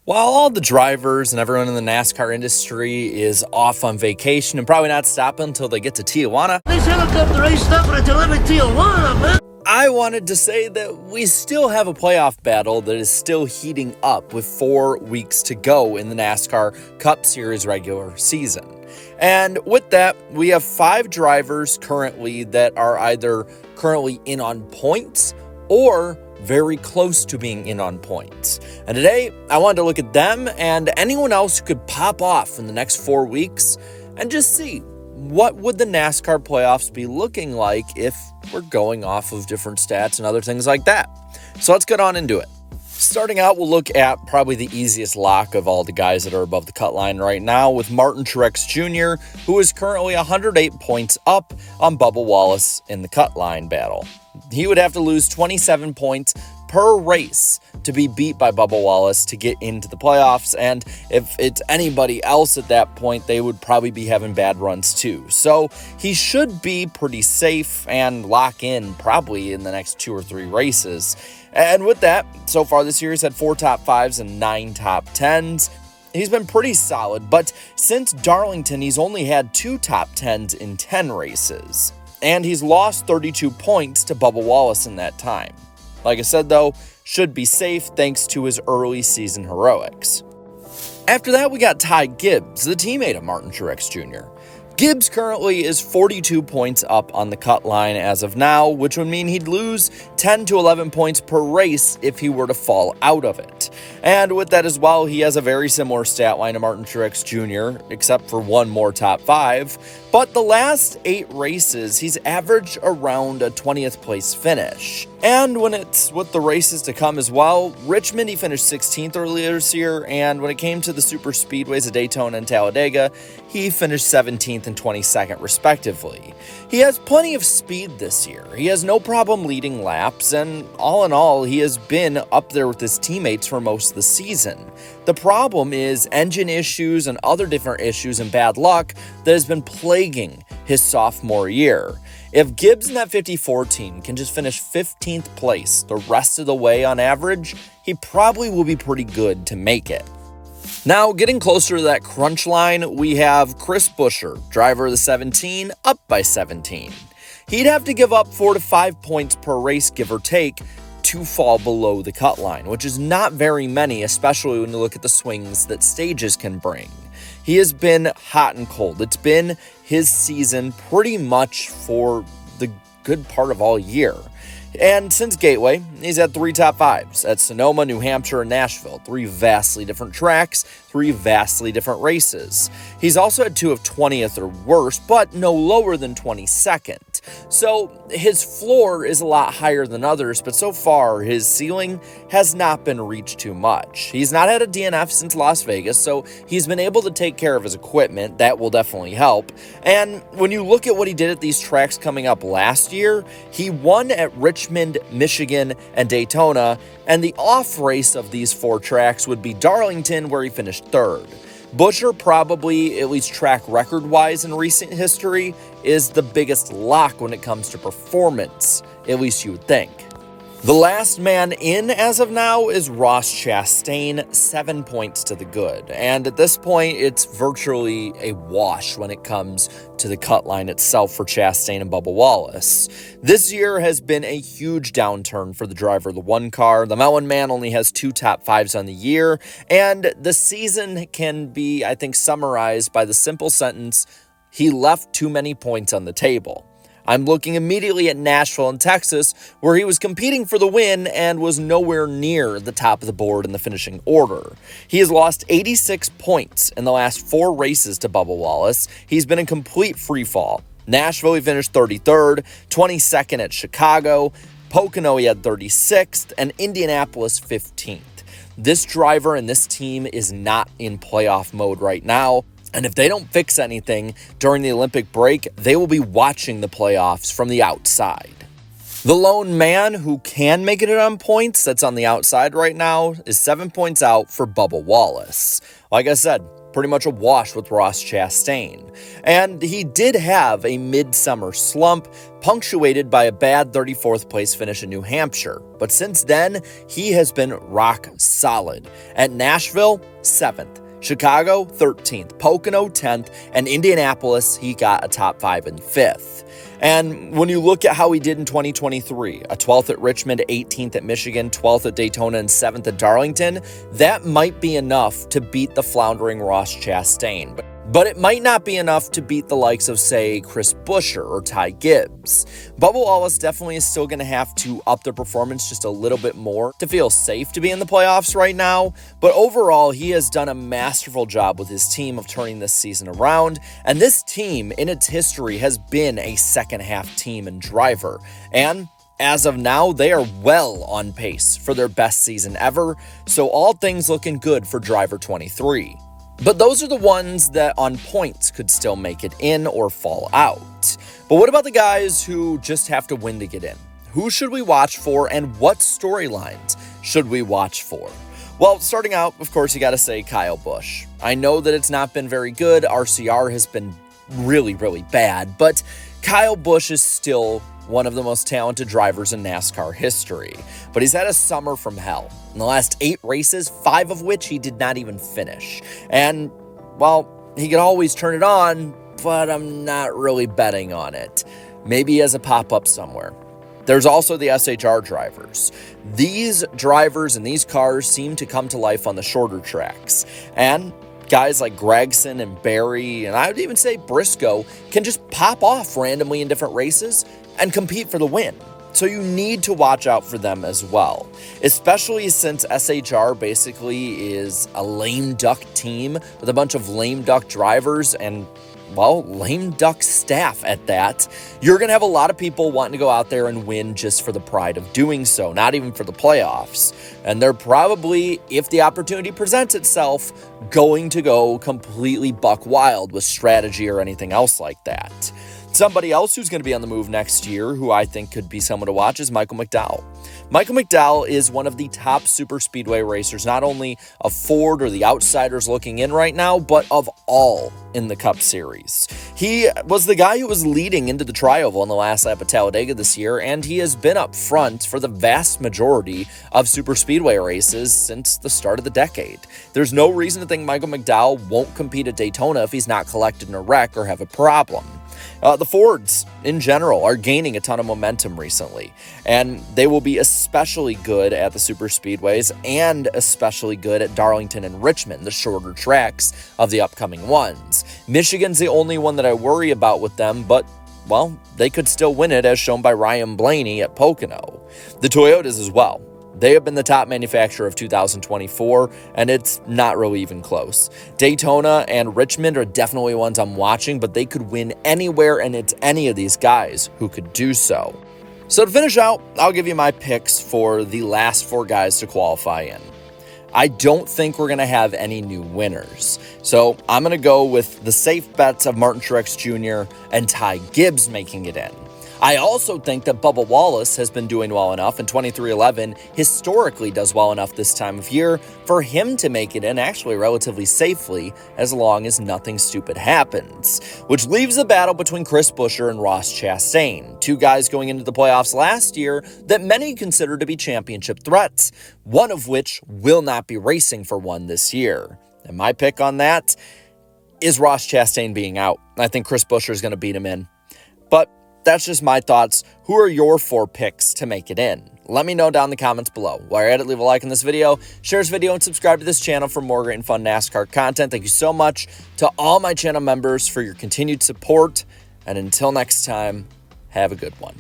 While all the drivers and everyone in the NASCAR industry is off on vacation and probably not stopping until they get to Tijuana, This helicopter ain't stopping until I'm in Tijuana, man. I wanted to say that we still have a playoff battle that is still heating up with 4 weeks to go in the NASCAR Cup Series regular season. And with that, we have 5 drivers currently that are either currently in on points or very close to being in on points. And today, I wanted to look at them and anyone else who could pop off in the next 4 weeks and just see what would the NASCAR playoffs be looking like if we're going off of different stats and other things like that. So let's get on into it. Starting out, we'll look at probably the easiest lock of all the guys that are above the cut line right now with Martin Truex Jr., who is currently 108 points up on Bubba Wallace in the cut line battle. He would have to lose 27 points per race to be beat by Bubba Wallace to get into the playoffs, and if it's anybody else at that point, they would probably be having bad runs too. So he should be pretty safe and lock in probably in the next 2 or 3 races. And with that, so far this year he's had 4 top 5s and 9 top 10s. He's been pretty solid, but since Darlington, he's only had 2 top 10s in 10 races. And he's lost 32 points to Bubba Wallace in that time. Like I said, though, should be safe thanks to his early season heroics. After that, we got Ty Gibbs, the teammate of Martin Truex Jr. Gibbs currently is 42 points up on the cut line as of now, which would mean he'd lose 10 to 11 points per race if he were to fall out of it. And with that as well, he has a very similar stat line to Martin Truex Jr., except for 1 more top 5. But the last 8 races, he's averaged around a 20th place finish. And when it's with the races to come as well, Richmond, he finished 16th earlier this year, and when it came to the super speedways of Daytona and Talladega, he finished 17th and 22nd respectively. He has plenty of speed this year. He has no problem leading laps, and all in all, he has been up there with his teammates for most of the season. The problem is engine issues and other different issues and bad luck that has been plaguing his sophomore year. If Gibbs and that 54 team can just finish 15th place the rest of the way on average, he probably will be pretty good to make it. Now, getting closer to that crunch line, we have Chris Buescher, driver of the 17, up by 17. He'd have to give up 4 to 5 points per race, give or take, to fall below the cut line, which is not very many, especially when you look at the swings that stages can bring. He has been hot and cold. It's been his season pretty much for the good part of all year. And since Gateway, he's had 3 top 5s at Sonoma, New Hampshire, and Nashville. 3 vastly different tracks, 3 vastly different races. He's also had 2 of 20th or worse, but no lower than 22nd. So his floor is a lot higher than others, but so far his ceiling has not been reached too much. He's not had a DNF since Las Vegas, so he's been able to take care of his equipment. That will definitely help. And when you look at what he did at these tracks coming up last year, he won at Richmond, Michigan, and Daytona, and the off race of these 4 tracks would be Darlington, where he finished 3rd. Buescher probably, at least track record-wise in recent history, is the biggest lock when it comes to performance, at least you would think. The last man in as of now is Ross Chastain, 7 points to the good. And at this point, it's virtually a wash when it comes to the cut line itself for Chastain and Bubba Wallace. This year has been a huge downturn for the driver of the 1 car. The Mountain Man only has 2 top 5s on the year, and the season can be, I think, summarized by the simple sentence, he left too many points on the table. I'm looking immediately at Nashville and Texas, where he was competing for the win and was nowhere near the top of the board in the finishing order. He has lost 86 points in the last 4 races to Bubba Wallace. He's been in complete freefall. Nashville, he finished 33rd, 22nd at Chicago, Pocono, he had 36th, and Indianapolis, 15th. This driver and this team is not in playoff mode right now. And if they don't fix anything during the Olympic break, they will be watching the playoffs from the outside. The lone man who can make it on points that's on the outside right now is 7 points out for Bubba Wallace. Like I said, pretty much a wash with Ross Chastain. And he did have a midsummer slump, punctuated by a bad 34th place finish in New Hampshire. But since then, he has been rock solid. At Nashville, 7th. Chicago, 13th. Pocono, 10th. And Indianapolis, he got a top 5 and 5th. And when you look at how he did in 2023, a 12th at Richmond, 18th at Michigan, 12th at Daytona, and 7th at Darlington, that might be enough to beat the floundering Ross Chastain. But it might not be enough to beat the likes of, say, Chris Buescher or Ty Gibbs. Bubba Wallace definitely is still going to have to up their performance just a little bit more to feel safe to be in the playoffs right now. But overall, he has done a masterful job with his team of turning this season around. And this team, in its history, has been a second-half team and driver. And as of now, they are well on pace for their best season ever. So all things looking good for driver 23. But those are the ones that on points could still make it in or fall out. But what about the guys who just have to win to get in? Who should we watch for, and what storylines should we watch for? Well, starting out, of course, you got to say Kyle Busch. I know that it's not been very good. RCR has been really, really bad, but Kyle Busch is still one of the most talented drivers in NASCAR history. But he's had a summer from hell. In the last 8 races, 5 of which he did not even finish. And, well, he could always turn it on, but I'm not really betting on it. Maybe he has a pop-up somewhere. There's also the SHR drivers. These drivers and these cars seem to come to life on the shorter tracks. And guys like Gregson and Barry, and I would even say Briscoe, can just pop off randomly in different races and compete for the win. So you need to watch out for them as well, especially since SHR basically is a lame duck team with a bunch of lame duck drivers and, well, lame duck staff at that. You're going to have a lot of people wanting to go out there and win just for the pride of doing so, not even for the playoffs. And they're probably, if the opportunity presents itself, going to go completely buck wild with strategy or anything else like that. Somebody else who's going to be on the move next year, who I think could be someone to watch, is Michael McDowell. Michael McDowell is one of the top super speedway racers, not only of Ford or the outsiders looking in right now, but of all in the Cup Series. He was the guy who was leading into the tri-oval in the last lap at Talladega this year, and he has been up front for the vast majority of super speedway races since the start of the decade. There's no reason to think Michael McDowell won't compete at Daytona if he's not collected in a wreck or have a problem. The Fords, in general, are gaining a ton of momentum recently, and they will be especially good at the super speedways and especially good at Darlington and Richmond, the shorter tracks of the upcoming ones. Michigan's the only one that I worry about with them, but, well, they could still win it, as shown by Ryan Blaney at Pocono. The Toyotas as well. They have been the top manufacturer of 2024, and it's not really even close. Daytona and Richmond are definitely ones I'm watching, but they could win anywhere, and it's any of these guys who could do so. So to finish out, I'll give you my picks for the last 4 guys to qualify in. I don't think we're going to have any new winners. So I'm going to go with the safe bets of Martin Truex Jr. and Ty Gibbs making it in. I also think that Bubba Wallace has been doing well enough, and 2311 historically does well enough this time of year for him to make it in actually relatively safely, as long as nothing stupid happens. Which leaves the battle between Chris Buescher and Ross Chastain, 2 guys going into the playoffs last year that many consider to be championship threats, one of which will not be racing for one this year. And my pick on that is Ross Chastain being out. I think Chris Buescher is going to beat him in. But that's just my thoughts. Who are your 4 picks to make it in? Let me know down in the comments below. While you're at it, leave a like on this video, share this video, and subscribe to this channel for more great and fun NASCAR content. Thank you so much to all my channel members for your continued support. And until next time, have a good one.